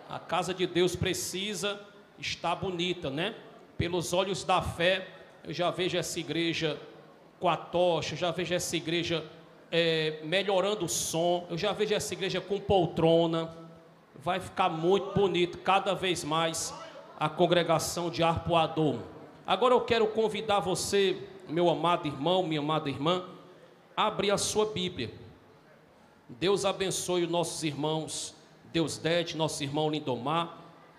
A casa de Deus precisa estar bonita, né? Pelos olhos da fé, eu já vejo essa igreja com a tocha, eu já vejo essa igreja melhorando o som, eu já vejo essa igreja com poltrona. Vai ficar muito bonito cada vez mais a congregação de Arpoador. Agora eu quero convidar você, meu amado irmão, minha amada irmã, a abrir a sua Bíblia. Deus abençoe os nossos irmãos Deusdete, nosso irmão Lindomar,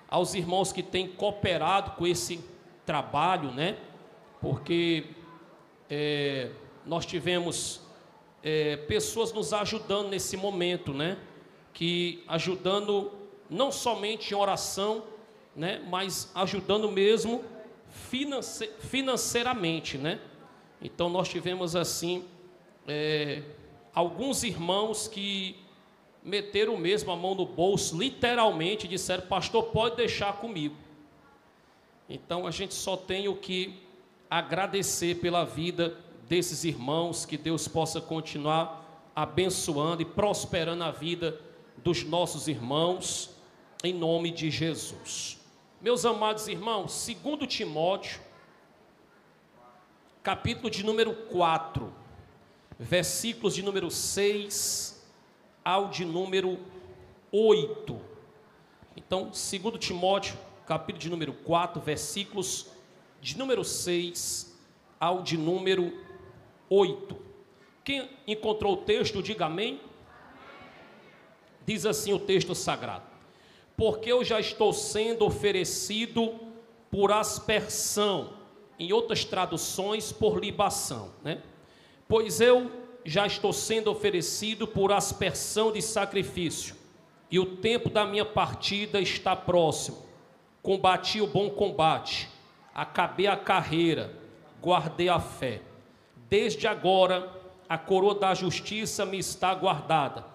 aos irmãos que têm cooperado com esse trabalho, né? Porque nós tivemos pessoas nos ajudando nesse momento, né? Que ajudando não somente em oração, né? Mas ajudando mesmo financeiramente, né? Então nós tivemos assim alguns irmãos que meteram mesmo a mão no bolso, literalmente, e disseram: pastor, pode deixar comigo. Então a gente só tem o que agradecer pela vida desses irmãos, que Deus possa continuar abençoando e prosperando a vida dos nossos irmãos, em nome de Jesus. Meus amados irmãos, 2 Timóteo, capítulo de número 4, versículos de número 6 ao de número 8. Então, 2 Timóteo, capítulo de número 4, versículos de número 6 ao de número 8. Quem encontrou o texto, diga amém. Diz assim o texto sagrado: porque eu já estou sendo oferecido por aspersão, em outras traduções, por libação, né? Pois eu já estou sendo oferecido por aspersão de sacrifício, e o tempo da minha partida está próximo. Combati o bom combate, acabei a carreira, guardei a fé. Desde agora a coroa da justiça me está guardada,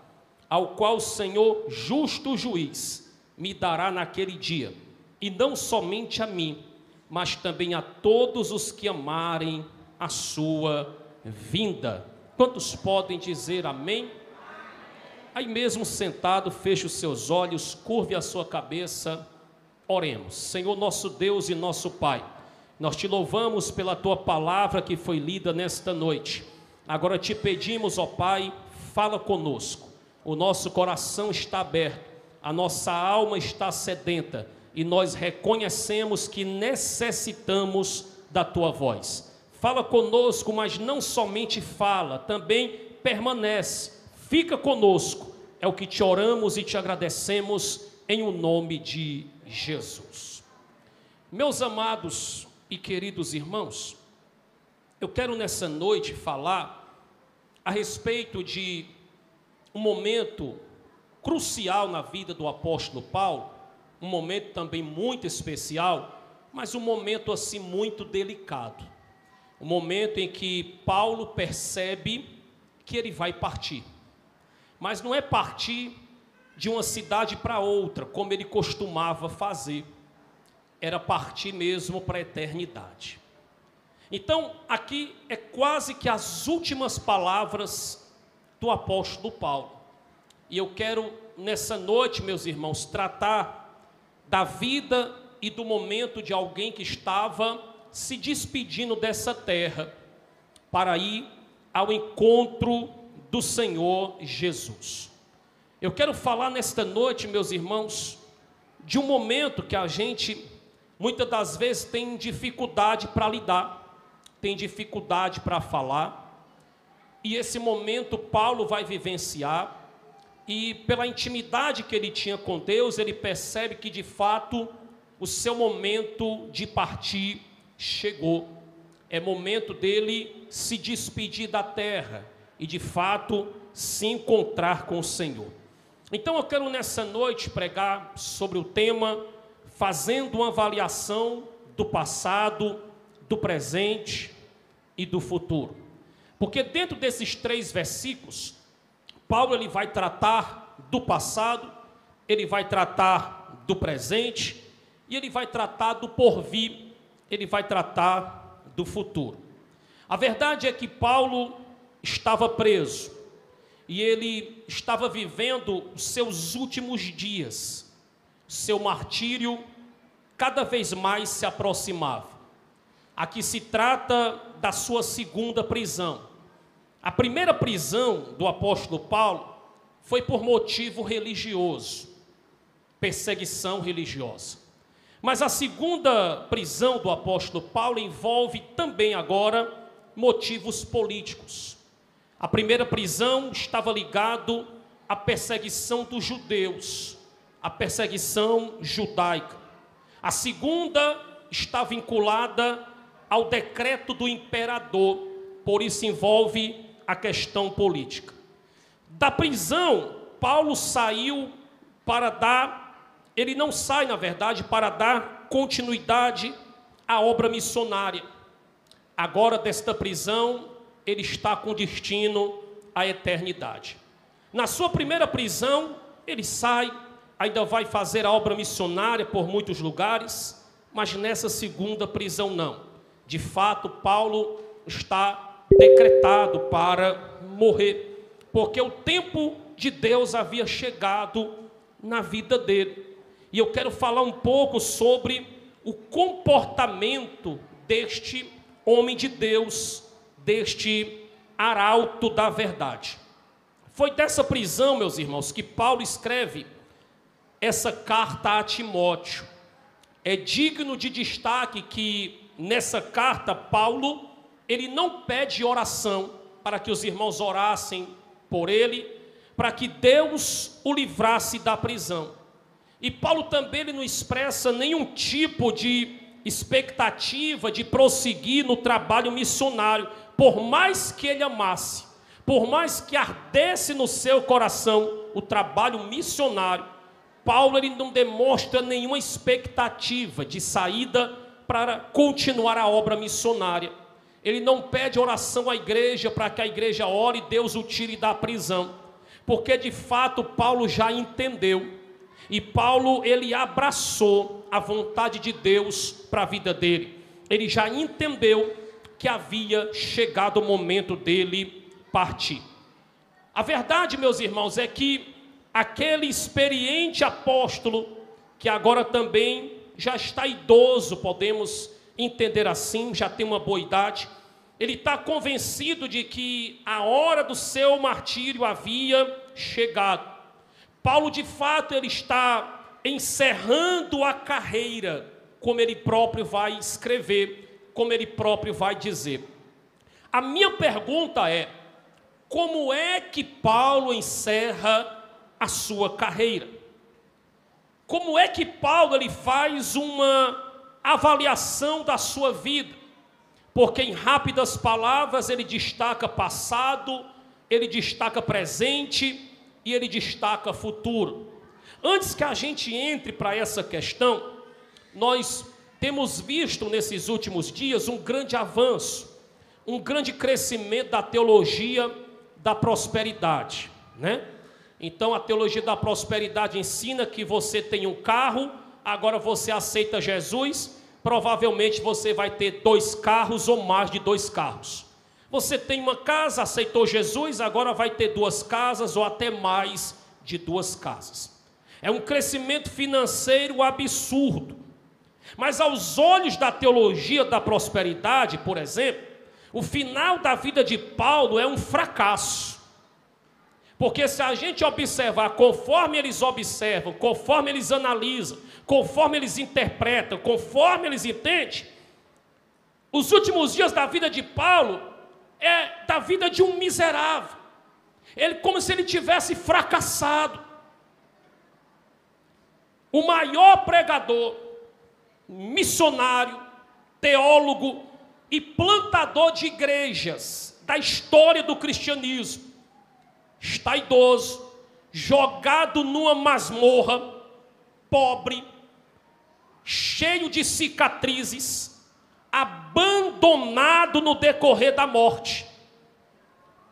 ao qual o Senhor, justo juiz, me dará naquele dia, e não somente a mim, mas também a todos os que amarem a sua vinda. Quantos podem dizer amém? Aí mesmo sentado, feche os seus olhos, curve a sua cabeça, oremos. Senhor nosso Deus e nosso Pai, nós te louvamos pela tua palavra que foi lida nesta noite. Agora te pedimos, ó Pai, fala conosco. O nosso coração está aberto, a nossa alma está sedenta, e nós reconhecemos que necessitamos da tua voz. Fala conosco, mas não somente fala, também permanece, fica conosco. É o que te oramos e te agradecemos em o nome de Jesus. Meus amados e queridos irmãos, eu quero nessa noite falar a respeito de um momento crucial na vida do apóstolo Paulo, um momento também muito especial, mas um momento assim muito delicado. O momento em que Paulo percebe que ele vai partir. Mas não é partir de uma cidade para outra, como ele costumava fazer. Era partir mesmo para a eternidade. Então, aqui é quase que as últimas palavras do apóstolo Paulo. E eu quero, nessa noite, meus irmãos, tratar da vida e do momento de alguém que estava se despedindo dessa terra para ir ao encontro do Senhor Jesus. Eu quero falar nesta noite, meus irmãos, de um momento que a gente muitas das vezes tem dificuldade para lidar, tem dificuldade para falar, e esse momento Paulo vai vivenciar, e pela intimidade que ele tinha com Deus, ele percebe que de fato o seu momento de partir chegou. É momento dele se despedir da terra e de fato se encontrar com o Senhor. Então eu quero nessa noite pregar sobre o tema, fazendo uma avaliação do passado, do presente e do futuro. Porque dentro desses 3 versículos, Paulo ele vai tratar do passado, ele vai tratar do presente e ele vai tratar do porvir, ele vai tratar do futuro. A verdade é que Paulo estava preso e ele estava vivendo os seus últimos dias, seu martírio cada vez mais se aproximava. Aqui se trata da sua segunda prisão. A primeira prisão do apóstolo Paulo foi por motivo religioso, perseguição religiosa. Mas a segunda prisão do apóstolo Paulo envolve também agora motivos políticos. A primeira prisão estava ligado à perseguição dos judeus, à perseguição judaica. A segunda está vinculada ao decreto do imperador, por isso envolve a questão política. Da prisão, Paulo saiu para dar, ele não sai, na verdade, para dar continuidade à obra missionária. Agora, desta prisão, ele está com destino à eternidade. Na sua primeira prisão, ele sai, ainda vai fazer a obra missionária por muitos lugares, mas nessa segunda prisão não. De fato, Paulo está decretado para morrer, porque o tempo de Deus havia chegado na vida dele. E eu quero falar um pouco sobre o comportamento deste homem de Deus, deste arauto da verdade. Foi dessa prisão, meus irmãos, que Paulo escreve essa carta a Timóteo. É digno de destaque que nessa carta, Paulo, ele não pede oração para que os irmãos orassem por ele, para que Deus o livrasse da prisão. E Paulo também ele não expressa nenhum tipo de expectativa de prosseguir no trabalho missionário, por mais que ele amasse, por mais que ardesse no seu coração o trabalho missionário, Paulo ele não demonstra nenhuma expectativa de saída para continuar a obra missionária. Ele não pede oração à igreja para que a igreja ore e Deus o tire da prisão, porque de fato Paulo já entendeu, e Paulo ele abraçou a vontade de Deus para a vida dele. Ele já entendeu que havia chegado o momento dele partir. A verdade, meus irmãos, é que aquele experiente apóstolo, que agora também já está idoso, podemos entender assim, já tem uma boa idade, ele está convencido de que a hora do seu martírio havia chegado. Paulo, de fato, ele está encerrando a carreira, como ele próprio vai escrever, como ele próprio vai dizer. A minha pergunta é: como é que Paulo encerra a sua carreira? Como é que Paulo ele faz uma avaliação da sua vida? Porque em rápidas palavras ele destaca passado, ele destaca presente e ele destaca futuro. Antes que a gente entre para essa questão, nós temos visto nesses últimos dias um grande avanço, um grande crescimento da teologia da prosperidade, né? Então a teologia da prosperidade ensina que você tem um carro, agora você aceita Jesus, provavelmente você vai ter 2 carros ou mais de 2 carros. Você tem uma casa, aceitou Jesus, agora vai ter 2 casas ou até mais de 2 casas. É um crescimento financeiro absurdo. Mas aos olhos da teologia da prosperidade, por exemplo, o final da vida de Paulo é um fracasso. Porque se a gente observar conforme eles observam, conforme eles analisam, conforme eles interpretam, conforme eles entendem, os últimos dias da vida de Paulo é da vida de um miserável. Ele como se ele tivesse fracassado. O maior pregador, missionário, teólogo e plantador de igrejas da história do cristianismo, está idoso, jogado numa masmorra, pobre, cheio de cicatrizes, abandonado no decorrer da morte.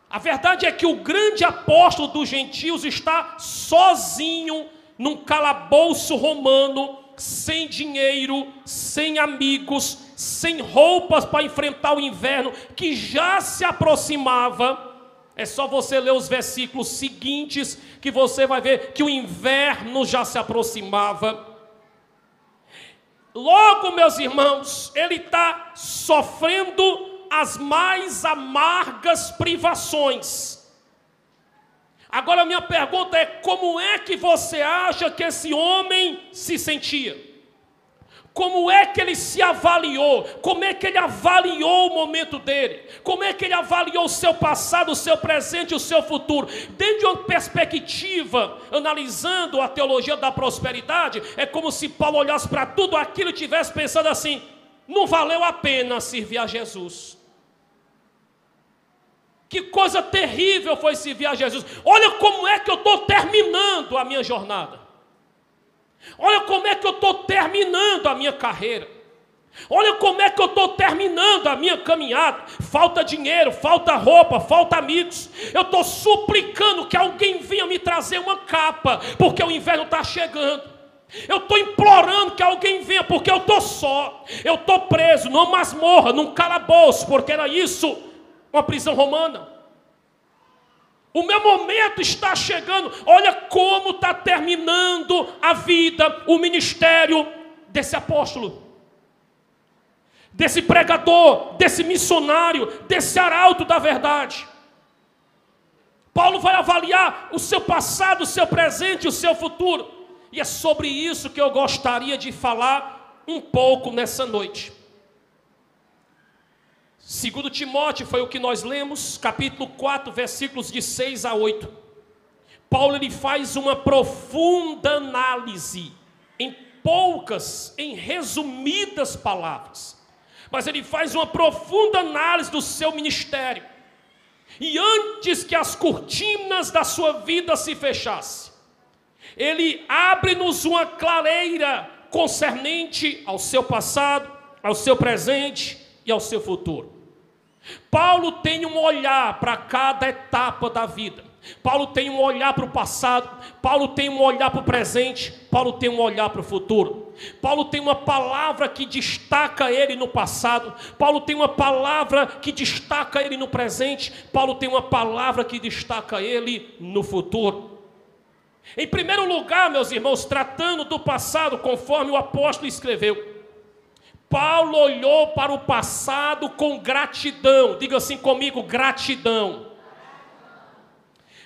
A verdade é que o grande apóstolo dos gentios está sozinho num calabouço romano, sem dinheiro, sem amigos, sem roupas para enfrentar o inverno que já se aproximava. É só você ler os versículos seguintes que você vai ver que o inverno já se aproximava. Logo, meus irmãos, ele está sofrendo as mais amargas privações. Agora a minha pergunta é: como é que você acha que esse homem se sentia? Como é que ele se avaliou? Como é que ele avaliou o momento dele? Como é que ele avaliou o seu passado, o seu presente e o seu futuro? Desde uma perspectiva, analisando a teologia da prosperidade, é como se Paulo olhasse para tudo aquilo e estivesse pensando assim: não valeu a pena servir a Jesus. Que coisa terrível foi servir a Jesus. Olha como é que eu estou terminando a minha jornada. Olha como é que eu estou terminando a minha carreira. Olha como é que eu estou terminando a minha caminhada. Falta dinheiro, falta roupa, falta amigos. Eu estou suplicando que alguém venha me trazer uma capa, porque o inverno está chegando. Eu estou implorando que alguém venha, porque eu estou só. Eu estou preso numa masmorra, num calabouço, porque era isso, uma prisão romana. O meu momento está chegando. Olha como está terminando a vida, o ministério desse apóstolo, desse pregador, desse missionário, desse arauto da verdade. Paulo vai avaliar o seu passado, o seu presente e o seu futuro. E é sobre isso que eu gostaria de falar um pouco nessa noite. 2 Timóteo foi o que nós lemos, capítulo 4, versículos de 6 a 8. Paulo ele faz uma profunda análise, em resumidas palavras. Mas ele faz uma profunda análise do seu ministério. E antes que as cortinas da sua vida se fechassem, ele abre-nos uma clareira concernente ao seu passado, ao seu presente e ao seu futuro. Paulo tem um olhar para cada etapa da vida. Paulo tem um olhar para o passado, Paulo tem um olhar para o presente, Paulo tem um olhar para o futuro. Paulo tem uma palavra que destaca ele no passado, Paulo tem uma palavra que destaca ele no presente, Paulo tem uma palavra que destaca ele no futuro. Em primeiro lugar, meus irmãos, tratando do passado, conforme o apóstolo escreveu, Paulo olhou para o passado com gratidão. Diga assim comigo: gratidão.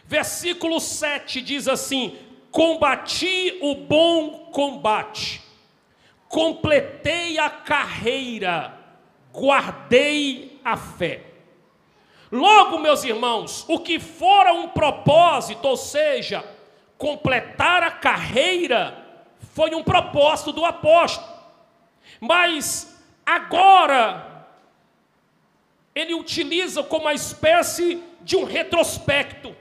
Versículo 7 diz assim: combati o bom combate, completei a carreira, guardei a fé. Logo, meus irmãos, o que fora um propósito, ou seja, completar a carreira, foi um propósito do apóstolo. Mas agora ele utiliza como uma espécie de um retrospecto.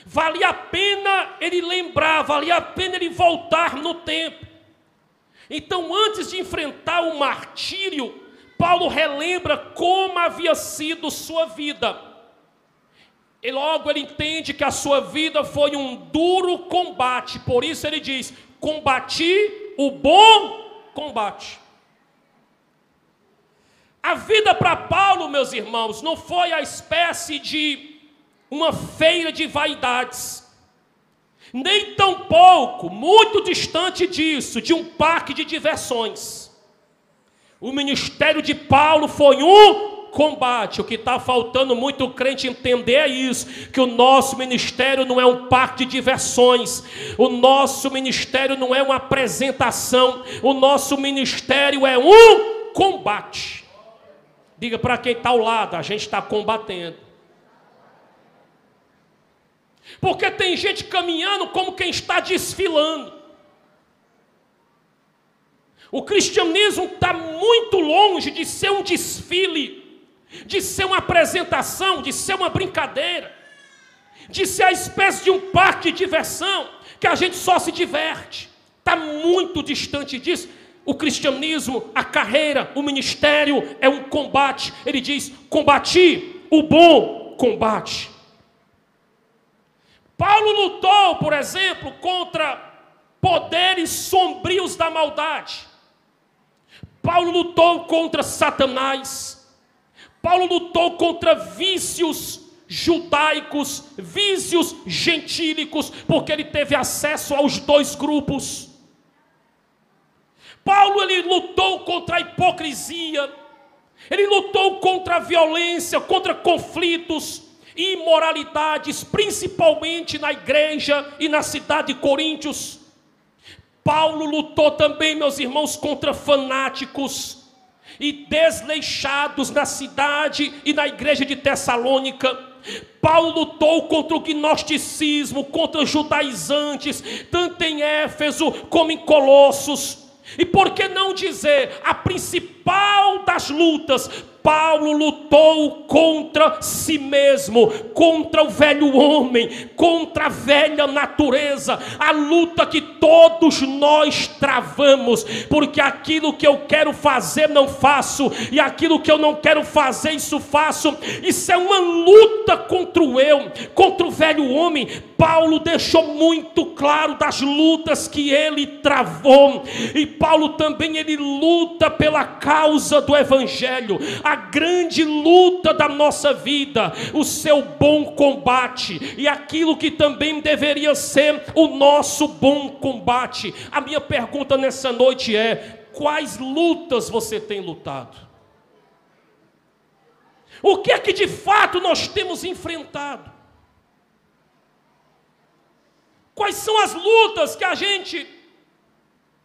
Valia a pena ele lembrar, valia a pena ele voltar no tempo. Então, antes de enfrentar o martírio, Paulo relembra como havia sido sua vida. E logo ele entende que a sua vida foi um duro combate. Por isso ele diz: combati o bom combate. A vida para Paulo, meus irmãos, não foi a espécie de uma feira de vaidades, nem tampouco, muito distante disso, de um parque de diversões. O ministério de Paulo foi um combate. O que está faltando muito crente entender é isso, que o nosso ministério não é um parque de diversões, o nosso ministério não é uma apresentação, o nosso ministério é um combate. Diga para quem está ao lado: a gente está combatendo. Porque tem gente caminhando como quem está desfilando. O cristianismo está muito longe de ser um desfile, de ser uma apresentação, de ser uma brincadeira, de ser a espécie de um parque de diversão, que a gente só se diverte. Está muito distante disso. O cristianismo, a carreira, o ministério é um combate. Ele diz: combati o bom combate. Paulo lutou, por exemplo, contra poderes sombrios da maldade. Paulo lutou contra Satanás. Paulo lutou contra vícios judaicos, vícios gentílicos, porque ele teve acesso aos dois grupos. Paulo, ele lutou contra a hipocrisia, ele lutou contra a violência, contra conflitos e imoralidades, principalmente na igreja e na cidade de Coríntios. Paulo lutou também, meus irmãos, contra fanáticos e desleixados na cidade e na igreja de Tessalônica. Paulo lutou contra o gnosticismo, contra os judaizantes, tanto em Éfeso como em Colossos. E por que não dizer, a principal das lutas, Paulo lutou contra si mesmo, contra o velho homem, contra a velha natureza, a luta que todos nós travamos, porque aquilo que eu quero fazer não faço, e aquilo que eu não quero fazer, isso faço. Isso é uma luta contra o eu, contra o velho homem. Paulo deixou muito claro das lutas que ele travou, e Paulo também, ele luta pela causa do evangelho, a grande luta da nossa vida, o seu bom combate, e aquilo que também deveria ser o nosso bom combate. A minha pergunta nessa noite é: quais lutas você tem lutado? O que é que de fato nós temos enfrentado? Quais são as lutas que a gente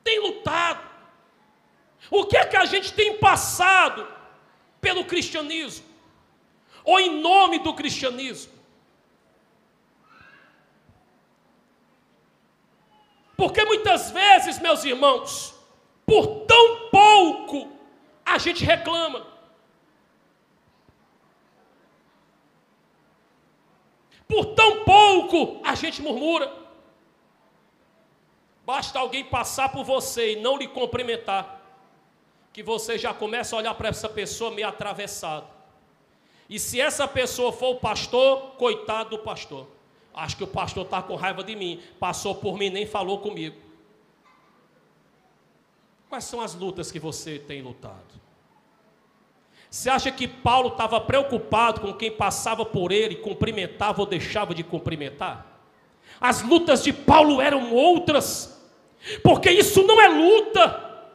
tem lutado? O que é que a gente tem passado pelo cristianismo, ou em nome do cristianismo? Porque muitas vezes, meus irmãos, por tão pouco a gente reclama. Por tão pouco a gente murmura. Basta alguém passar por você e não lhe cumprimentar, que você já começa a olhar para essa pessoa meio atravessado. E se essa pessoa for o pastor, coitado do pastor. Acho que o pastor está com raiva de mim, passou por mim, nem falou comigo. Quais são as lutas que você tem lutado? Você acha que Paulo estava preocupado com quem passava por ele, cumprimentava ou deixava de cumprimentar? As lutas de Paulo eram outras, porque isso não é luta.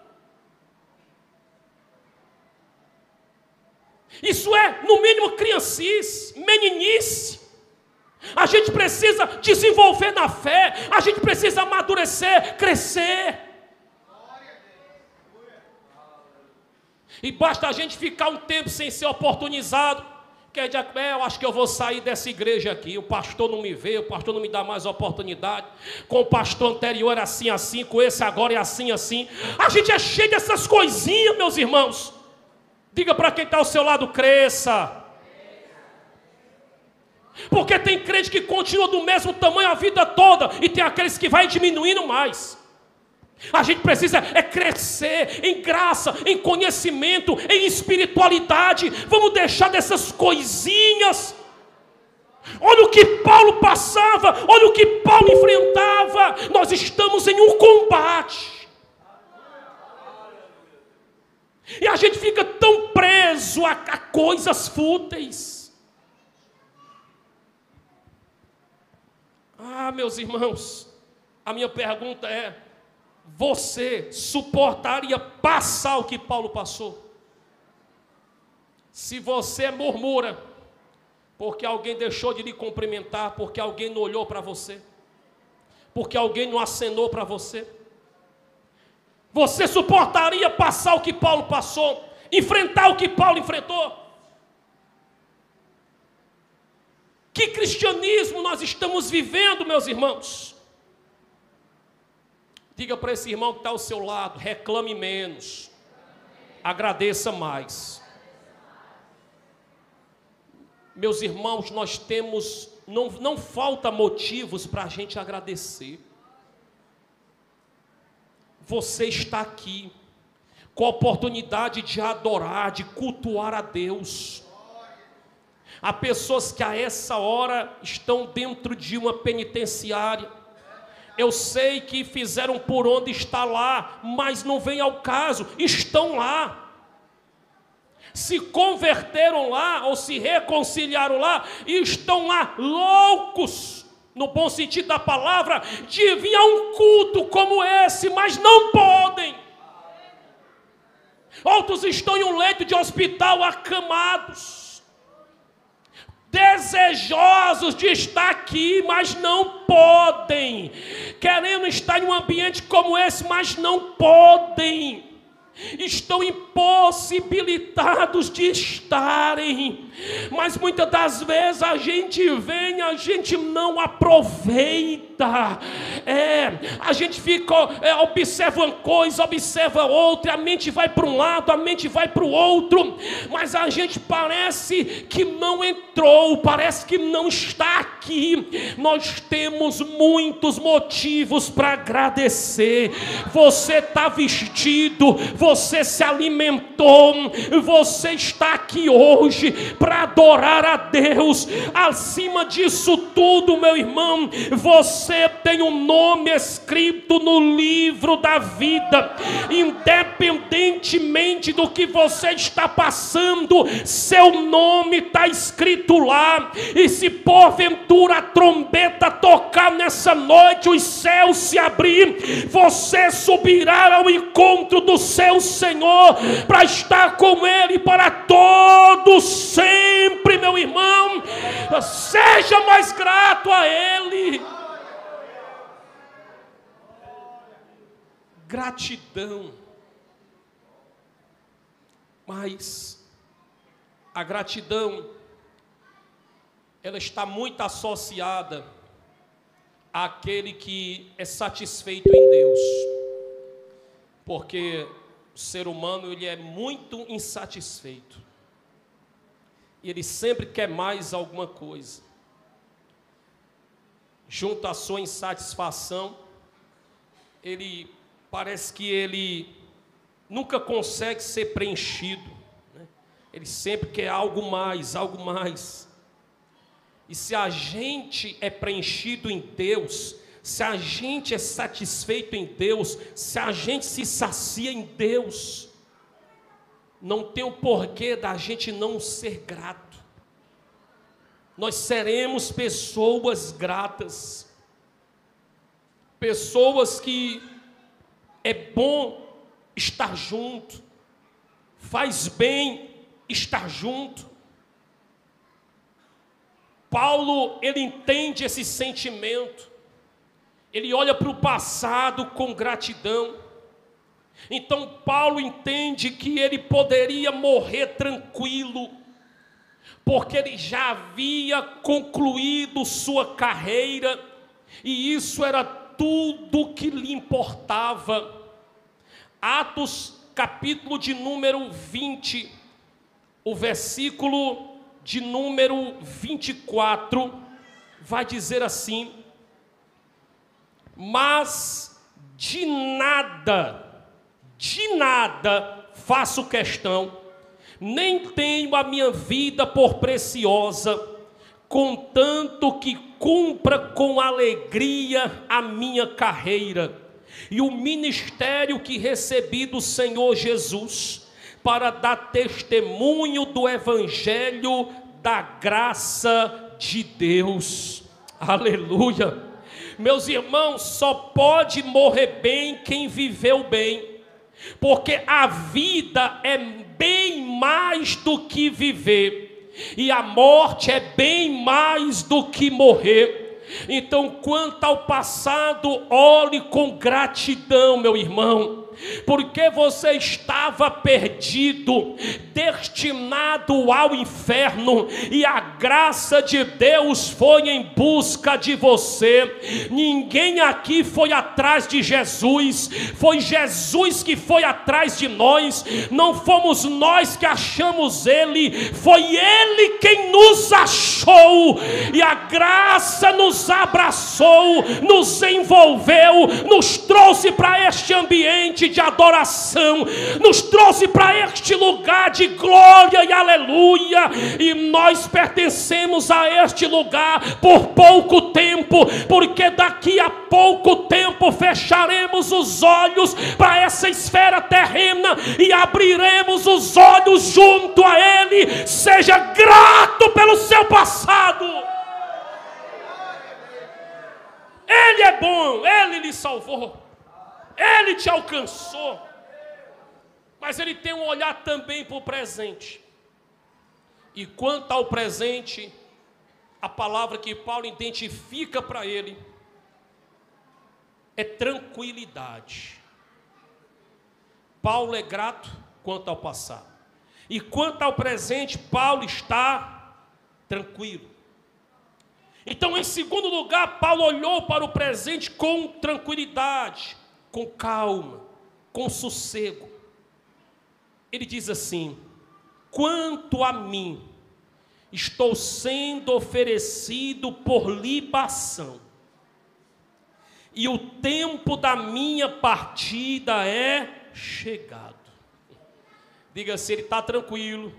Isso é, no mínimo, criancice, meninice. A gente precisa desenvolver na fé, a gente precisa amadurecer, crescer. E basta a gente ficar um tempo sem ser oportunizado, que é dizer, eu acho que eu vou sair dessa igreja aqui, o pastor não me vê, o pastor não me dá mais oportunidade, com o pastor anterior era assim, assim, com esse agora é assim, assim. A gente é cheio dessas coisinhas, meus irmãos. Diga para quem está ao seu lado, cresça. Porque tem crente que continua do mesmo tamanho a vida toda, e tem aqueles que vai diminuindo mais. A gente precisa crescer em graça, em conhecimento, em espiritualidade. Vamos deixar dessas coisinhas. Olha o que Paulo passava, olha o que Paulo enfrentava. Nós estamos em um combate. E a gente fica tão preso a coisas fúteis. Meus irmãos, a minha pergunta é: você suportaria passar o que Paulo passou? Se você murmura, porque alguém deixou de lhe cumprimentar, porque alguém não olhou para você, porque alguém não acenou para você, você suportaria passar o que Paulo passou? Enfrentar o que Paulo enfrentou? Que cristianismo nós estamos vivendo, meus irmãos? Diga para esse irmão que está ao seu lado: reclame menos, agradeça mais. Meus irmãos, nós temos, não falta motivos para a gente agradecer. Você está aqui com a oportunidade de adorar, de cultuar a Deus. Há pessoas que a essa hora estão dentro de uma penitenciária. Eu sei que fizeram por onde está lá, mas não vem ao caso, estão lá. se converteram lá ou se reconciliaram lá e estão lá loucos, no bom sentido da palavra, de vir a um culto como esse, mas não podem. Outros estão em um leito de hospital acamados, desejosos de estar aqui, mas não podem, querendo estar em um ambiente como esse, mas não podem. Estão impossibilitados de estarem, mas muitas das vezes a gente vem, a gente não aproveita, a gente fica, observa uma coisa, observa outra, a mente vai para um lado, a mente vai para o outro, mas a gente parece que não entrou, parece que não está aqui. Nós temos muitos motivos para agradecer. Você está vestido, você se alimentou, você está aqui hoje para adorar a Deus. Acima disso tudo, meu irmão, você tem um nome escrito no livro da vida. Independentemente do que você está passando, seu nome está escrito lá. E se porventura a trombeta tocar nessa noite, os céus se abrir, você subirá ao encontro do seu Senhor para estar com Ele para todos sempre, meu irmão. Seja mais grato a Ele. Gratidão. Mas a gratidão, ela está muito associada àquele que é satisfeito em Deus. Porque o ser humano, ele é muito insatisfeito. E ele sempre quer mais alguma coisa. Junto à sua insatisfação, parece que ele nunca consegue ser preenchido, né? Ele sempre quer algo mais, algo mais. E se a gente é preenchido em Deus, se a gente é satisfeito em Deus, se a gente se sacia em Deus, não tem o porquê da gente não ser grato. Nós seremos pessoas gratas, pessoas que é bom estar junto, faz bem estar junto. Paulo, ele entende esse sentimento. Ele olha para o passado com gratidão. Então Paulo entende que ele poderia morrer tranquilo, porque ele já havia concluído sua carreira, e isso era tudo que lhe importava. Atos, capítulo de número 20, o versículo de número 24, vai dizer assim: mas de nada faço questão, nem tenho a minha vida por preciosa, contanto que cumpra com alegria a minha carreira e o ministério que recebi do Senhor Jesus, para dar testemunho do evangelho da graça de Deus. Aleluia! Meus irmãos, só pode morrer bem quem viveu bem, porque a vida é bem mais do que viver, e a morte é bem mais do que morrer. Então, quanto ao passado, olhe com gratidão, meu irmão, porque você estava perdido, destinado ao inferno, e a graça de Deus foi em busca de você. Ninguém aqui foi atrás de Jesus, foi Jesus que foi atrás de nós. Não fomos nós que achamos Ele, foi Ele quem nos achou, e a graça nos abraçou, nos envolveu, nos trouxe para este ambiente ambiente de adoração, nos trouxe para este lugar de glória e aleluia, e nós pertencemos a este lugar por pouco tempo, porque daqui a pouco tempo fecharemos os olhos para essa esfera terrena e abriremos os olhos junto a Ele. Seja grato pelo seu passado. Ele é bom, Ele lhe salvou, Ele te alcançou, mas Ele tem um olhar também para o presente. E quanto ao presente, a palavra que Paulo identifica para ele é tranquilidade. Paulo é grato quanto ao passado, e quanto ao presente, Paulo está tranquilo. Então, em segundo lugar, Paulo olhou para o presente com tranquilidade, com calma, com sossego. Ele diz assim: quanto a mim, estou sendo oferecido por libação, e o tempo da minha partida é chegado. Diga assim, ele está tranquilo.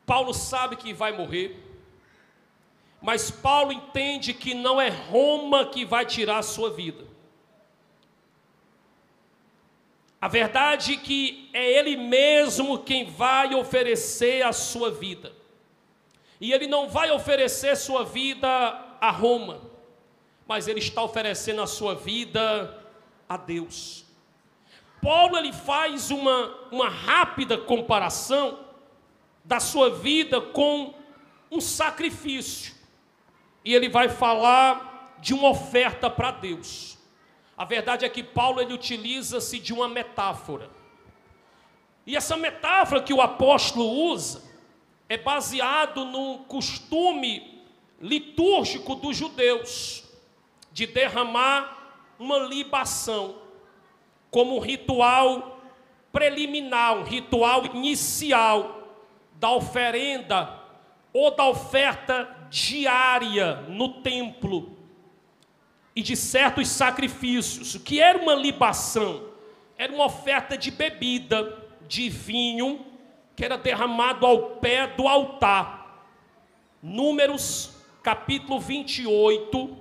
Paulo sabe que vai morrer, mas Paulo entende que não é Roma que vai tirar a sua vida. A verdade é que é Ele mesmo quem vai oferecer a sua vida. E Ele não vai oferecer sua vida a Roma, mas Ele está oferecendo a sua vida a Deus. Paulo ele faz uma rápida comparação da sua vida com um sacrifício. E ele vai falar de uma oferta para Deus. A verdade é que Paulo ele utiliza-se de uma metáfora. E essa metáfora que o apóstolo usa é baseado no costume litúrgico dos judeus de derramar uma libação como um ritual preliminar, um ritual inicial da oferenda ou da oferta diária no templo e de certos sacrifícios. O que era uma libação? Era uma oferta de bebida, de vinho, que era derramado ao pé do altar. Números capítulo 28,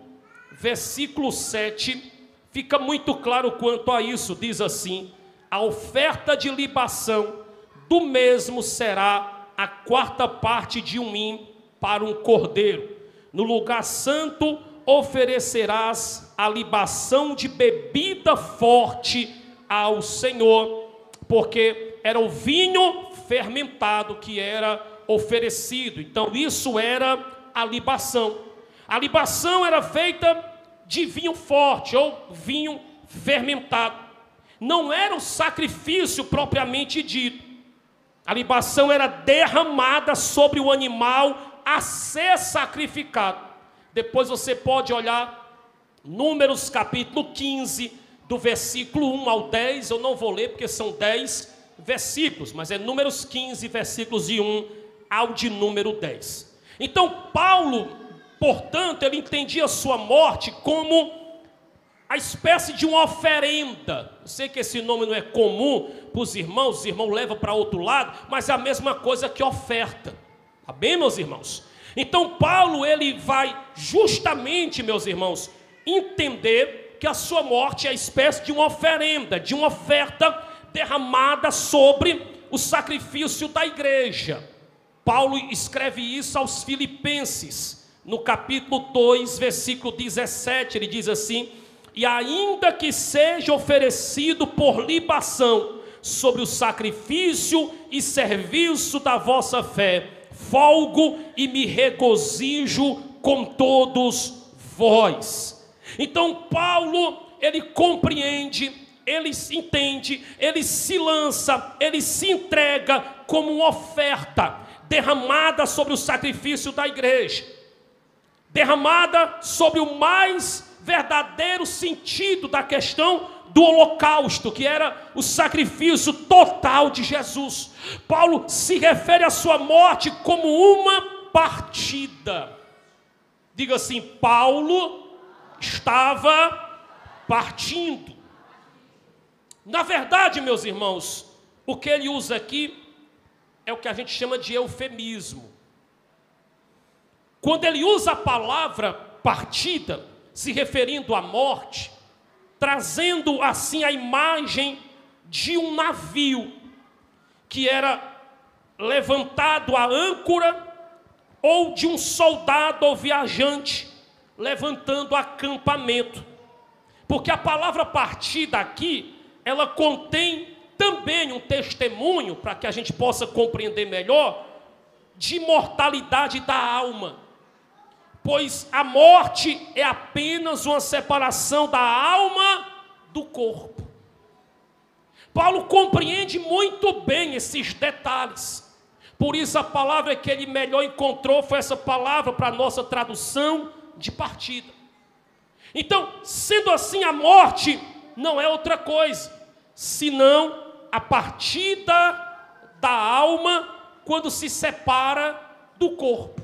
versículo 7, fica muito claro quanto a isso. Diz assim: a oferta de libação do mesmo será a quarta parte de um hin para um cordeiro. No lugar santo oferecerás a libação de bebida forte ao Senhor, porque era o vinho fermentado que era oferecido. Então isso era a libação. A libação era feita de vinho forte ou vinho fermentado. Não era o sacrifício propriamente dito. A libação era derramada sobre o animal a ser sacrificado. Depois você pode olhar Números capítulo 15, do versículo 1 ao 10. Eu não vou ler porque são 10 versículos, mas é Números 15, versículos de 1 ao de número 10. Então Paulo, portanto, ele entendia a sua morte como a espécie de uma oferenda. Eu sei que esse nome não é comum para os irmãos levam para outro lado, mas é a mesma coisa que oferta. Tá bem, meus irmãos? Então Paulo, ele vai justamente, meus irmãos, entender que a sua morte é a espécie de uma oferenda, de uma oferta derramada sobre o sacrifício da igreja. Paulo escreve isso aos Filipenses, no capítulo 2, versículo 17, ele diz assim: e ainda que seja oferecido por libação sobre o sacrifício e serviço da vossa fé, folgo e me regozijo com todos vós. Então Paulo, ele compreende, ele entende, ele se lança, ele se entrega como uma oferta derramada sobre o sacrifício da igreja, derramada sobre o mais verdadeiro sentido da questão do holocausto, que era o sacrifício total de Jesus. Paulo se refere à sua morte como uma partida. Diga assim: Paulo estava partindo. Na verdade, meus irmãos, o que ele usa aqui é o que a gente chama de eufemismo. Quando ele usa a palavra partida, se referindo à morte, trazendo assim a imagem de um navio que era levantado à âncora, ou de um soldado ou viajante levantando acampamento. Porque a palavra partida aqui, ela contém também um testemunho, para que a gente possa compreender melhor, de mortalidade da alma. Pois a morte é apenas uma separação da alma do corpo. Paulo compreende muito bem esses detalhes. Por isso a palavra que ele melhor encontrou foi essa palavra para a nossa tradução de partida. Então, sendo assim, a morte não é outra coisa, senão a partida da alma quando se separa do corpo.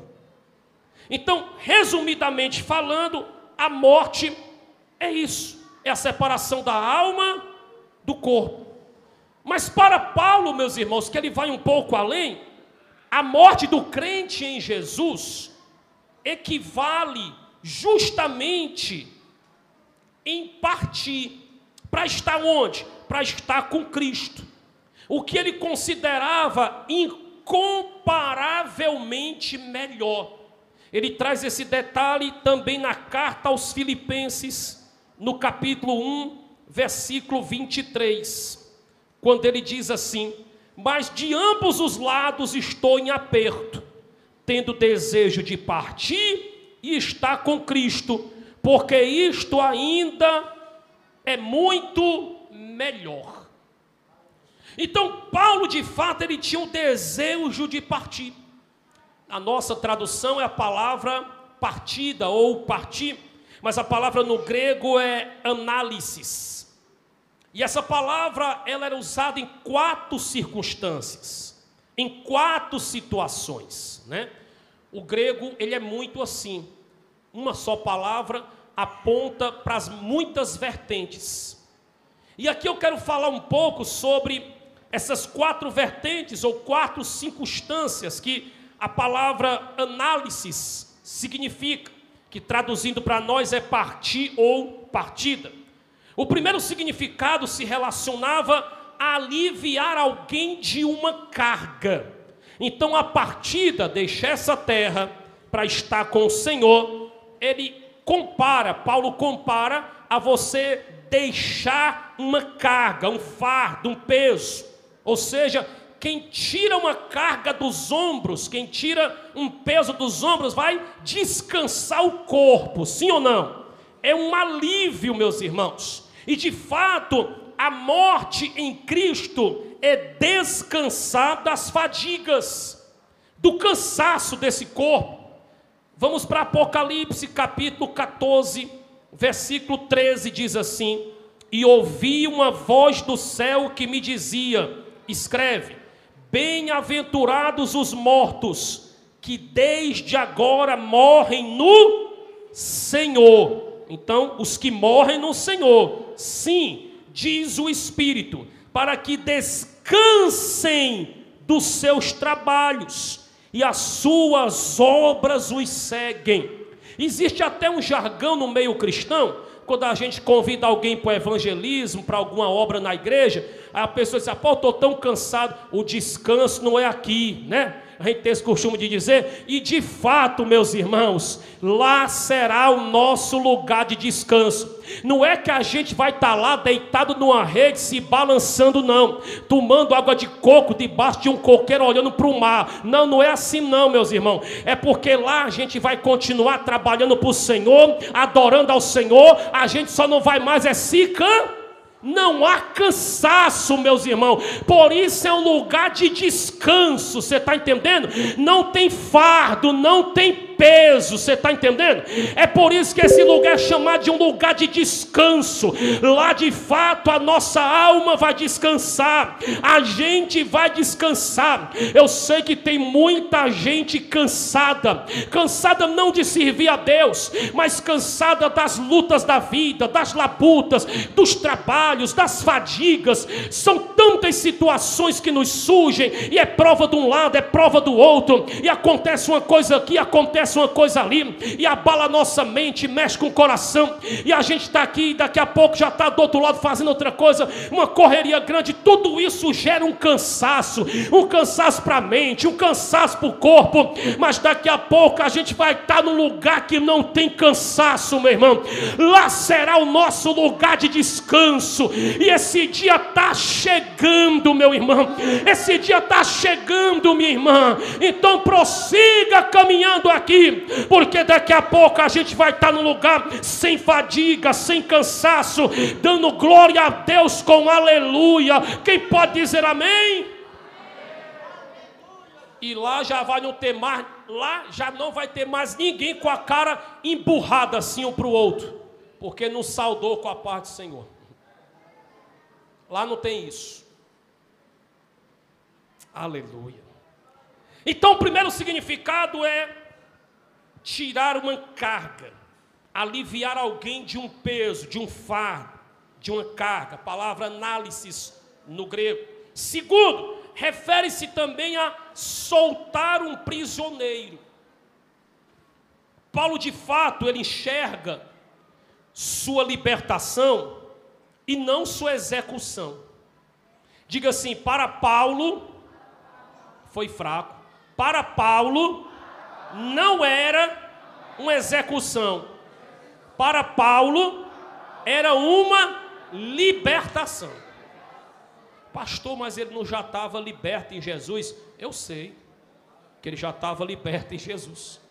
Então, resumidamente falando, a morte é isso, é a separação da alma do corpo. Mas para Paulo, meus irmãos, que ele vai um pouco além, a morte do crente em Jesus equivale justamente em partir. Para estar onde? Para estar com Cristo. O que ele considerava incomparavelmente melhor. Ele traz esse detalhe também na carta aos Filipenses, no capítulo 1, versículo 23, quando ele diz assim: mas de ambos os lados estou em aperto, tendo desejo de partir e estar com Cristo, porque isto ainda é muito melhor. Então Paulo, de fato, ele tinha um desejo de partir. A nossa tradução é a palavra partida ou partir, mas a palavra no grego é análisis. E essa palavra ela era usada em 4 circunstâncias, em 4 situações, né? O grego ele é muito assim, uma só palavra aponta para as muitas vertentes. E aqui eu quero falar um pouco sobre essas 4 vertentes ou 4 circunstâncias que a palavra análisis significa, que traduzindo para nós é partir ou partida. O primeiro significado se relacionava a aliviar alguém de uma carga. Então a partida, deixar essa terra para estar com o Senhor, Paulo compara a você deixar uma carga, um fardo, um peso. Ou seja, quem tira uma carga dos ombros, quem tira um peso dos ombros, vai descansar o corpo, sim ou não? É um alívio, meus irmãos. E de fato, a morte em Cristo é descansar das fadigas, do cansaço desse corpo. Vamos para Apocalipse, capítulo 14, versículo 13, diz assim: e ouvi uma voz do céu que me dizia: escreve, bem-aventurados os mortos, que desde agora morrem no Senhor. Então, os que morrem no Senhor, sim, diz o Espírito, para que descansem dos seus trabalhos, e as suas obras os seguem. Existe até um jargão no meio cristão, quando a gente convida alguém para o evangelismo, para alguma obra na igreja, a pessoa diz: pô, eu estou tão cansado. O descanso não é aqui, né? A gente tem esse costume de dizer, e de fato, meus irmãos, lá será o nosso lugar de descanso. Não é que a gente vai estar lá deitado numa rede, se balançando, não, tomando água de coco debaixo de um coqueiro, olhando para o mar. Não, não é assim não, meus irmãos. É porque lá a gente vai continuar trabalhando para o Senhor, adorando ao Senhor. A gente só não vai mais se cansar. Não há cansaço, meus irmãos. Por isso é um lugar de descanso. Você está entendendo? Não tem fardo, não tem peso, você está entendendo? É por isso que esse lugar é chamado de um lugar de descanso. Lá de fato a nossa alma vai descansar, a gente vai descansar. Eu sei que tem muita gente cansada não de servir a Deus, mas cansada das lutas da vida, das labutas, dos trabalhos, das fadigas. São tantas situações que nos surgem, e é prova de um lado, é prova do outro, e acontece uma coisa aqui, acontece uma coisa ali, e abala a nossa mente, mexe com o coração, e a gente está aqui, e daqui a pouco já está do outro lado fazendo outra coisa, uma correria grande. Tudo isso gera um cansaço para a mente, um cansaço para o corpo, mas daqui a pouco a gente vai estar num lugar que não tem cansaço, meu irmão. Lá será o nosso lugar de descanso, e esse dia está chegando, meu irmão, esse dia está chegando, minha irmã. Então prossiga caminhando aqui, porque daqui a pouco a gente vai estar num lugar sem fadiga, sem cansaço, dando glória a Deus com aleluia. Quem pode dizer amém? E lá já vai não ter mais, lá já não vai ter mais ninguém com a cara emburrada assim um para o outro, porque não saudou com a paz do Senhor. Lá não tem isso. Aleluia. Então o primeiro significado é tirar uma carga, aliviar alguém de um peso, de um fardo, de uma carga. A palavra análise no grego. Segundo, refere-se também a soltar um prisioneiro. Paulo, de fato, ele enxerga sua libertação e não sua execução. Diga assim: para Paulo, foi fraco. Para Paulo, não era uma execução. Para Paulo, era uma libertação. Pastor, mas ele não já estava liberto em Jesus? Eu sei que ele já estava liberto em Jesus.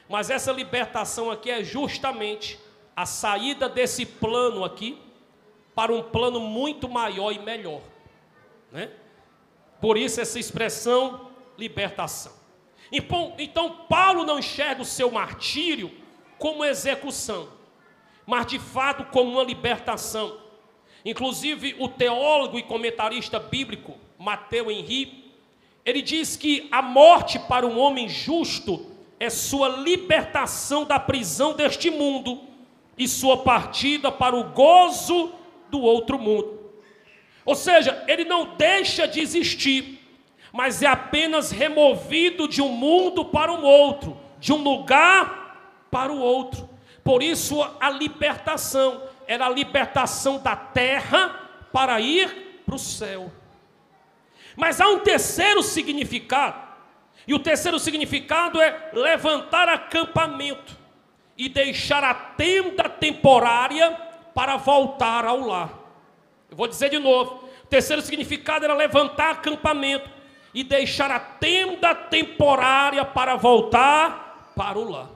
Mas essa libertação aqui é justamente a saída desse plano aqui para um plano muito maior e melhor, né? Por isso essa expressão libertação. Então Paulo não enxerga o seu martírio como execução, mas de fato como uma libertação. Inclusive o teólogo e comentarista bíblico Matteo Henry, ele diz que a morte para um homem justo é sua libertação da prisão deste mundo e sua partida para o gozo do outro mundo. Ou seja, ele não deixa de existir, mas é apenas removido de um mundo para um outro, de um lugar para o outro. Por isso a libertação era a libertação da terra para ir para o céu. Mas há um terceiro significado, e o terceiro significado é levantar acampamento e deixar a tenda temporária para voltar ao lar. Eu vou dizer de novo: o terceiro significado era levantar acampamento e deixar a tenda temporária para voltar para o lar.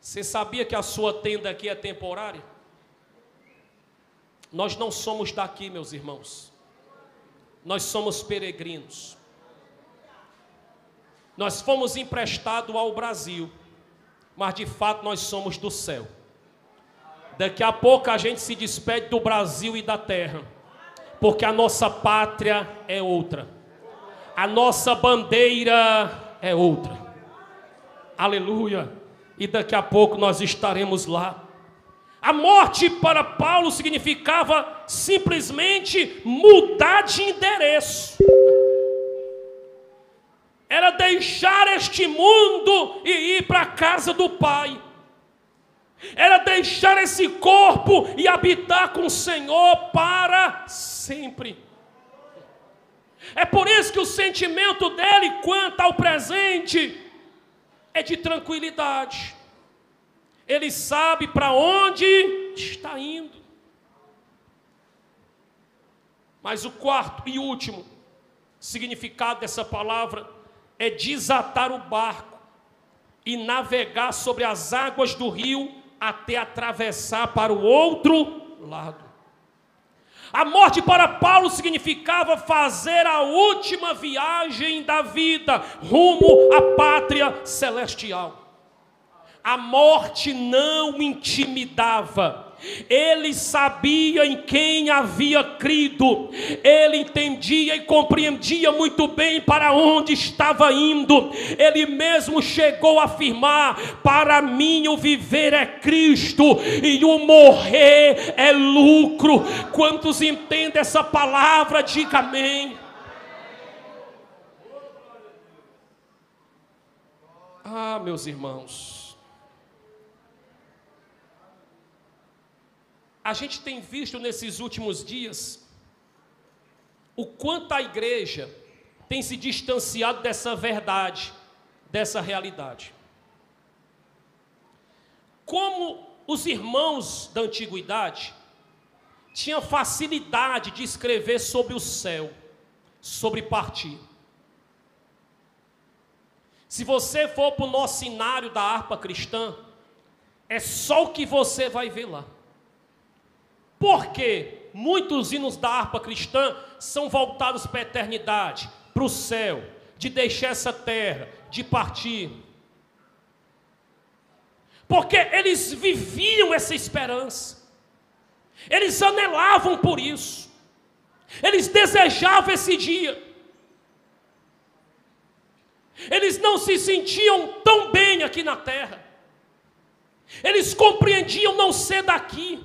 Você sabia que a sua tenda aqui é temporária? Nós não somos daqui, meus irmãos. Nós somos peregrinos. Nós fomos emprestados ao Brasil, mas de fato nós somos do céu. Daqui a pouco a gente se despede do Brasil e da terra, porque a nossa pátria é outra. A nossa bandeira é outra. Aleluia. E daqui a pouco nós estaremos lá. A morte para Paulo significava simplesmente mudar de endereço. Era deixar este mundo e ir para a casa do Pai. Era deixar esse corpo e habitar com o Senhor para sempre. É por isso que o sentimento dele quanto ao presente é de tranquilidade. Ele sabe para onde está indo. Mas o quarto e último significado dessa palavra é desatar o barco e navegar sobre as águas do rio até atravessar para o outro lado. A morte para Paulo significava fazer a última viagem da vida rumo à pátria celestial. A morte não o intimidava. Ele sabia em quem havia crido. Ele entendia e compreendia muito bem para onde estava indo. Ele mesmo chegou a afirmar: para mim o viver é Cristo e o morrer é lucro. Quantos entendem essa palavra? Diga amém. Ah, meus irmãos, a gente tem visto nesses últimos dias o quanto a igreja tem se distanciado dessa verdade, dessa realidade. Como os irmãos da antiguidade tinham facilidade de escrever sobre o céu, sobre partir. Se você for para o nosso cenário da harpa cristã, é só o que você vai ver lá. Porque muitos hinos da harpa cristã são voltados para a eternidade, para o céu, de deixar essa terra, de partir. Porque eles viviam essa esperança, eles anelavam por isso, eles desejavam esse dia, eles não se sentiam tão bem aqui na terra, eles compreendiam não ser daqui.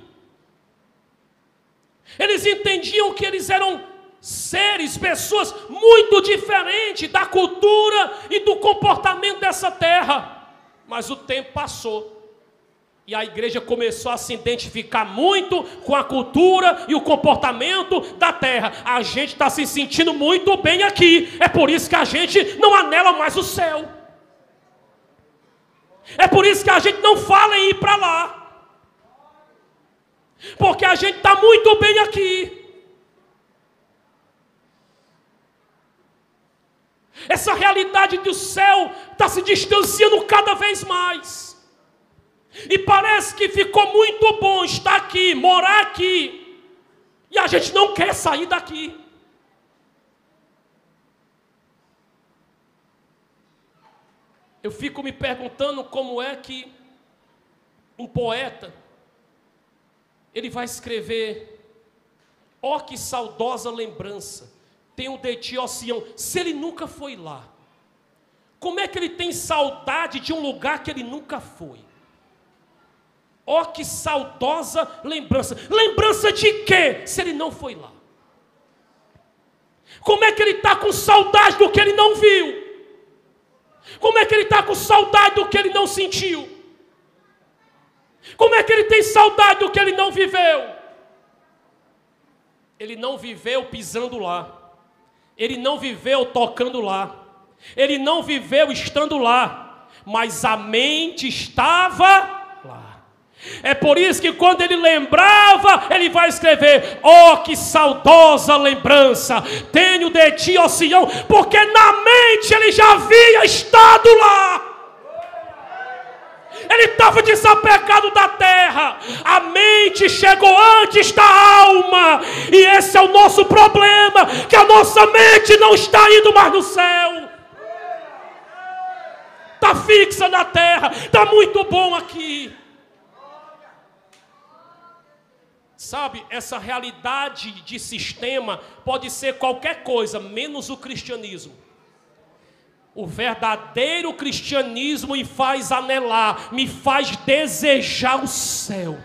Eles entendiam que eles eram seres, pessoas muito diferentes da cultura e do comportamento dessa terra. Mas o tempo passou e a igreja começou a se identificar muito com a cultura e o comportamento da terra. A gente está se sentindo muito bem aqui, é por isso que a gente não anela mais o céu. É por isso que a gente não fala em ir para lá. Porque a gente está muito bem aqui. Essa realidade do céu está se distanciando cada vez mais. E parece que ficou muito bom estar aqui, morar aqui. E a gente não quer sair daqui. Eu fico me perguntando como é que um poeta, ele vai escrever: ó que saudosa lembrança tenho de ti, ó Sião. Se ele nunca foi lá, como é que ele tem saudade de um lugar que ele nunca foi? Ó que saudosa lembrança. Lembrança de quê, se ele não foi lá? Como é que ele está com saudade do que ele não viu? Como é que ele está com saudade do que ele não sentiu? Como é que ele tem saudade do que ele não viveu? Ele não viveu pisando lá. Ele não viveu tocando lá. Ele não viveu estando lá. Mas a mente estava lá. É por isso que quando ele lembrava, ele vai escrever: ó que saudosa lembrança tenho de ti, ó Sião. Porque na mente ele já havia estado lá. Ele estava desapegado da terra. A mente chegou antes da alma. E esse é o nosso problema, que a nossa mente não está indo mais no céu. Está fixa na terra. Está muito bom aqui. Sabe, essa realidade de sistema pode ser qualquer coisa, menos o cristianismo. O verdadeiro cristianismo me faz anelar, me faz desejar o céu.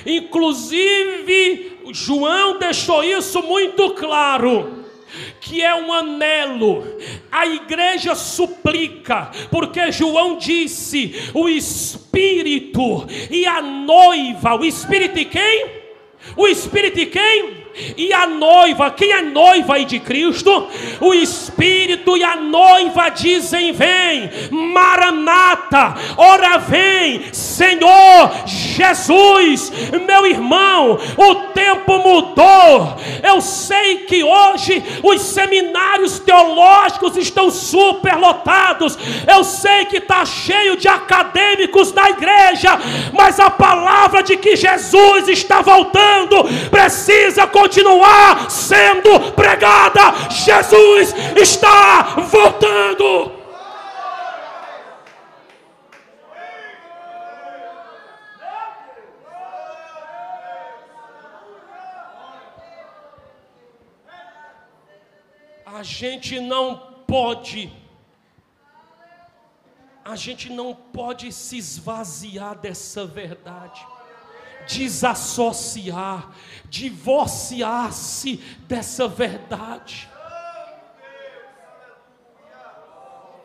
Inclusive, João deixou isso muito claro, que é um anelo. A igreja suplica, porque João disse: o Espírito e a noiva. O Espírito de quem? O Espírito de quem? e a noiva, quem é noiva aí de Cristo? O Espírito e a noiva dizem: vem, Maranata, ora vem, Senhor Jesus. Meu irmão, o tempo mudou. Eu sei que hoje os seminários teológicos estão superlotados, eu sei que está cheio de acadêmicos da igreja, mas a palavra de que Jesus está voltando precisa continuar sendo pregada. Jesus está voltando. A gente não pode se esvaziar dessa verdade, desassociar, divorciar-se dessa verdade.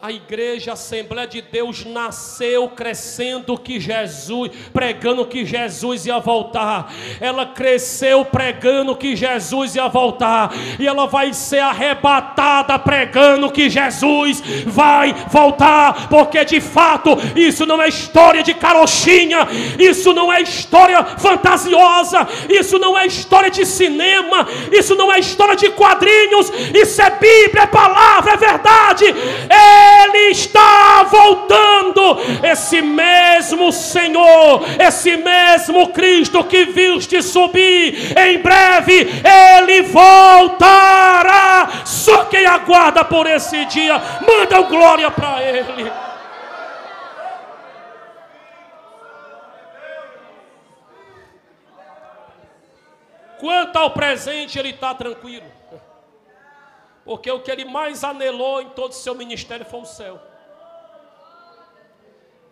A igreja, a Assembleia de Deus nasceu crescendo que Jesus, pregando que Jesus ia voltar. Ela cresceu pregando que Jesus ia voltar, e ela vai ser arrebatada pregando que Jesus vai voltar, porque de fato isso não é história de carochinha, isso não é história fantasiosa, isso não é história de cinema, isso não é história de quadrinhos, isso é Bíblia, é palavra, é verdade. Ele está voltando. Esse mesmo Senhor, esse mesmo Cristo que viste subir, em breve Ele voltará. Só quem aguarda por esse dia, manda glória para Ele. Quanto ao presente, ele está tranquilo, porque o que ele mais anelou em todo o seu ministério foi o céu.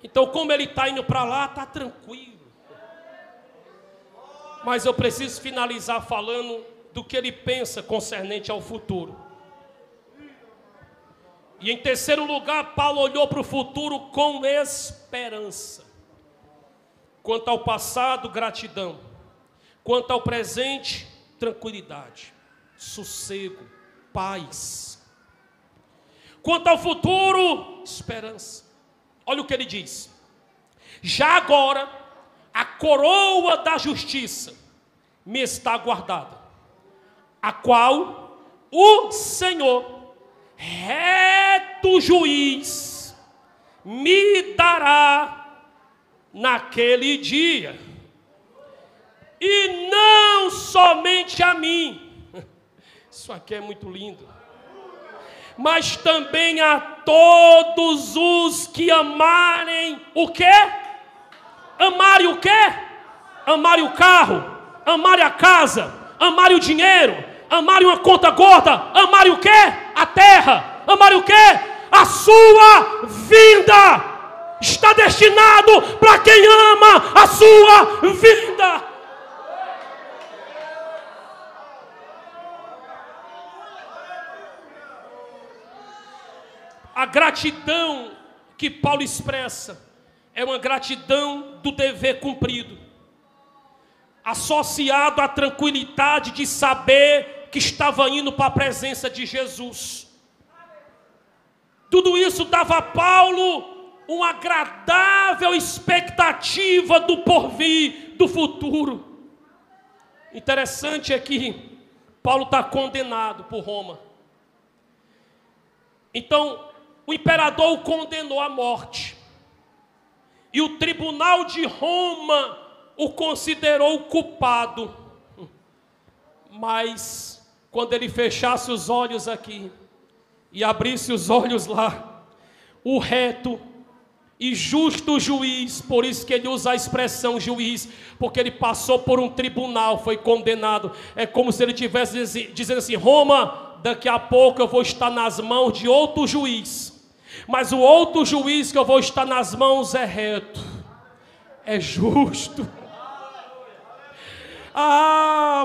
Então, como ele está indo para lá, está tranquilo. Mas eu preciso finalizar falando do que ele pensa concernente ao futuro. E em terceiro lugar, Paulo olhou para o futuro com esperança. Quanto ao passado, gratidão. Quanto ao presente, tranquilidade, sossego, paz. Quanto ao futuro, esperança. Olha o que ele diz: já agora a coroa da justiça me está guardada, a qual o Senhor, reto juiz, me dará naquele dia. E não somente a mim, isso aqui é muito lindo, mas também a todos os que amarem o quê? Amarem o quê? Amarem o carro, amarem a casa, amarem o dinheiro, amarem uma conta gorda, amarem o quê? A terra, amarem o quê? A sua vinda. Está destinado para quem ama a sua vinda. A gratidão que Paulo expressa é uma gratidão do dever cumprido, associado à tranquilidade de saber que estava indo para a presença de Jesus. Tudo isso dava a Paulo uma agradável expectativa do porvir, do futuro. Interessante é que Paulo está condenado por Roma. Então, o imperador o condenou à morte. E o tribunal de Roma o considerou culpado. Mas, quando ele fechasse os olhos aqui e abrisse os olhos lá, o reto e justo juiz, por isso que ele usa a expressão juiz, porque ele passou por um tribunal, foi condenado. É como se ele estivesse dizendo assim: Roma, daqui a pouco eu vou estar nas mãos de outro juiz. Mas o outro juiz que eu vou estar nas mãos é reto, é justo.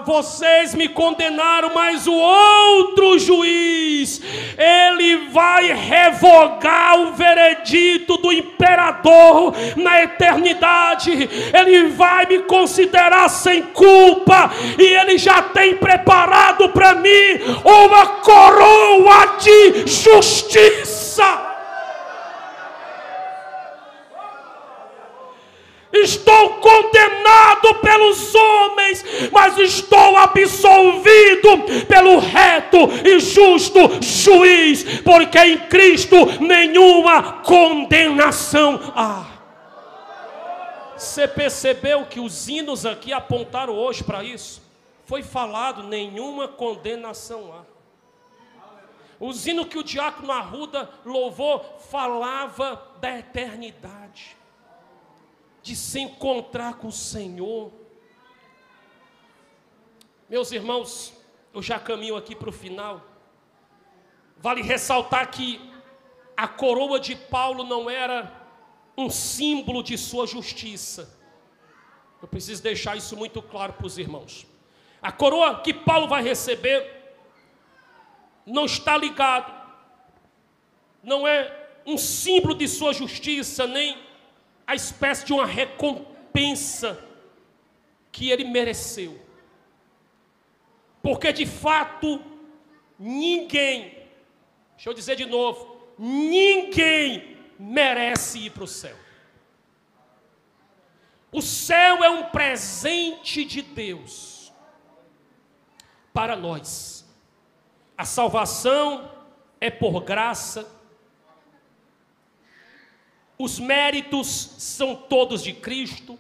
vocês me condenaram, mas o outro juiz, ele vai revogar o veredito do imperador na eternidade. Ele vai me considerar sem culpa, e ele já tem preparado para mim uma coroa de justiça. Estou condenado pelos homens, mas estou absolvido pelo reto e justo juiz, porque em Cristo nenhuma condenação há. Você percebeu que os hinos aqui apontaram hoje para isso? Foi falado, nenhuma condenação há. Os hinos que o diácono Arruda louvou falava da eternidade, de se encontrar com o Senhor. Meus irmãos, eu já caminho aqui para o final. Vale ressaltar que a coroa de Paulo não era um símbolo de sua justiça. Eu preciso deixar isso muito claro para os irmãos. A coroa que Paulo vai receber não está ligado, não é um símbolo de sua justiça, nem a espécie de uma recompensa que ele mereceu. Porque de fato, ninguém, deixa eu dizer de novo, ninguém merece ir para o céu. O céu é um presente de Deus para nós. A salvação é por graça. Os méritos são todos de Cristo,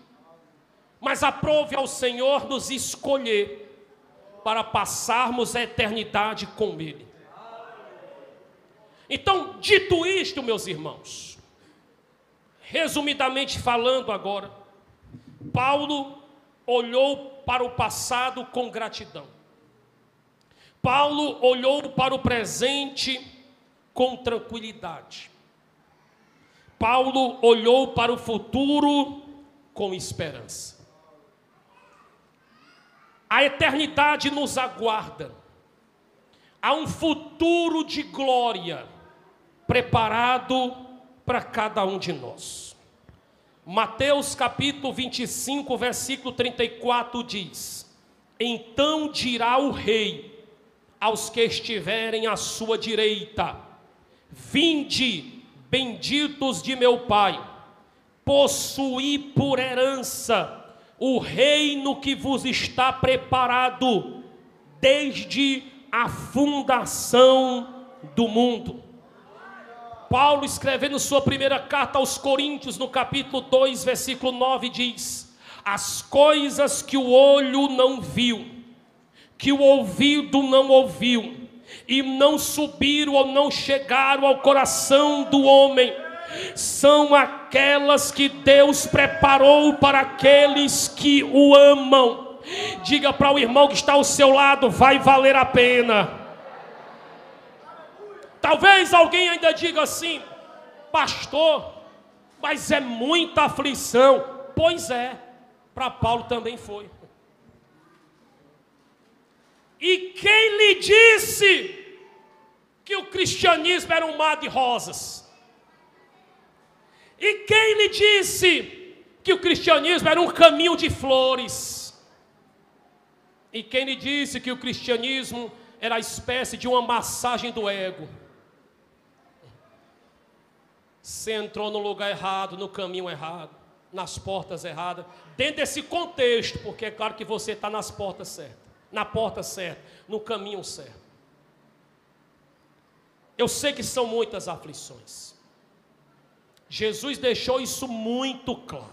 mas aprove ao Senhor nos escolher para passarmos a eternidade com Ele. Então, dito isto, meus irmãos, resumidamente falando agora, Paulo olhou para o passado com gratidão. Paulo olhou para o presente com tranquilidade. Paulo olhou para o futuro com esperança. A eternidade nos aguarda. Há um futuro de glória preparado para cada um de nós. Mateus capítulo 25, versículo 34 diz: então dirá o rei aos que estiverem à sua direita: vinde, benditos de meu Pai, possuí por herança o reino que vos está preparado desde a fundação do mundo. Paulo, escrevendo sua primeira carta aos Coríntios, no capítulo 2, versículo 9, diz: as coisas que o olho não viu, que o ouvido não ouviu, e não subiram ou não chegaram ao coração do homem, são aquelas que Deus preparou para aqueles que o amam. Diga para o irmão que está ao seu lado: vai valer a pena. Talvez alguém ainda diga assim: pastor, mas é muita aflição. Pois é, para Paulo também foi. E quem lhe disse que o cristianismo era um mar de rosas? E quem lhe disse que o cristianismo era um caminho de flores? E quem lhe disse que o cristianismo era a espécie de uma massagem do ego? Você entrou no lugar errado, no caminho errado, nas portas erradas, dentro desse contexto, porque é claro que você está nas portas certas. Na porta certa, no caminho certo. Eu sei que são muitas aflições. Jesus deixou isso muito claro.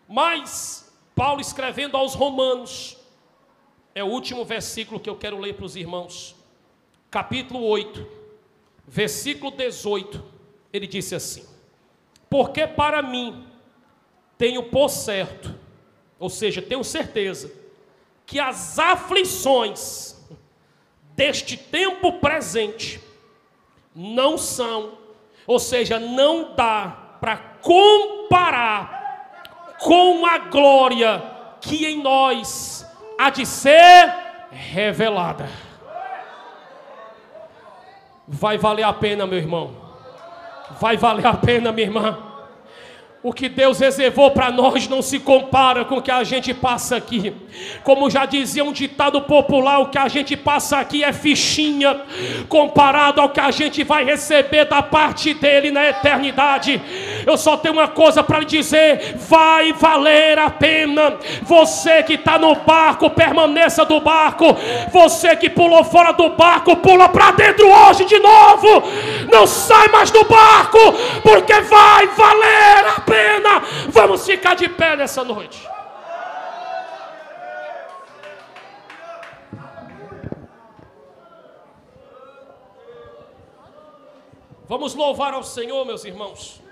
Mas, Paulo escrevendo aos Romanos, é o último versículo que eu quero ler para os irmãos. Capítulo 8, versículo 18, ele disse assim: porque para mim tenho por certo, ou seja, tenho certeza, que as aflições deste tempo presente não são, ou seja, não dá para comparar com a glória que em nós há de ser revelada. Vai valer a pena, meu irmão. Vai valer a pena, minha irmã. O que Deus reservou para nós não se compara com o que a gente passa aqui. Como já dizia um ditado popular, o que a gente passa aqui é fichinha, comparado ao que a gente vai receber da parte dele na eternidade. Eu só tenho uma coisa para lhe dizer: vai valer a pena. Você que está no barco, permaneça do barco. Você que pulou fora do barco, pula para dentro hoje de novo. Não sai mais do barco, porque vai valer a pena. Vamos ficar de pé nessa noite. Vamos louvar ao Senhor, meus irmãos.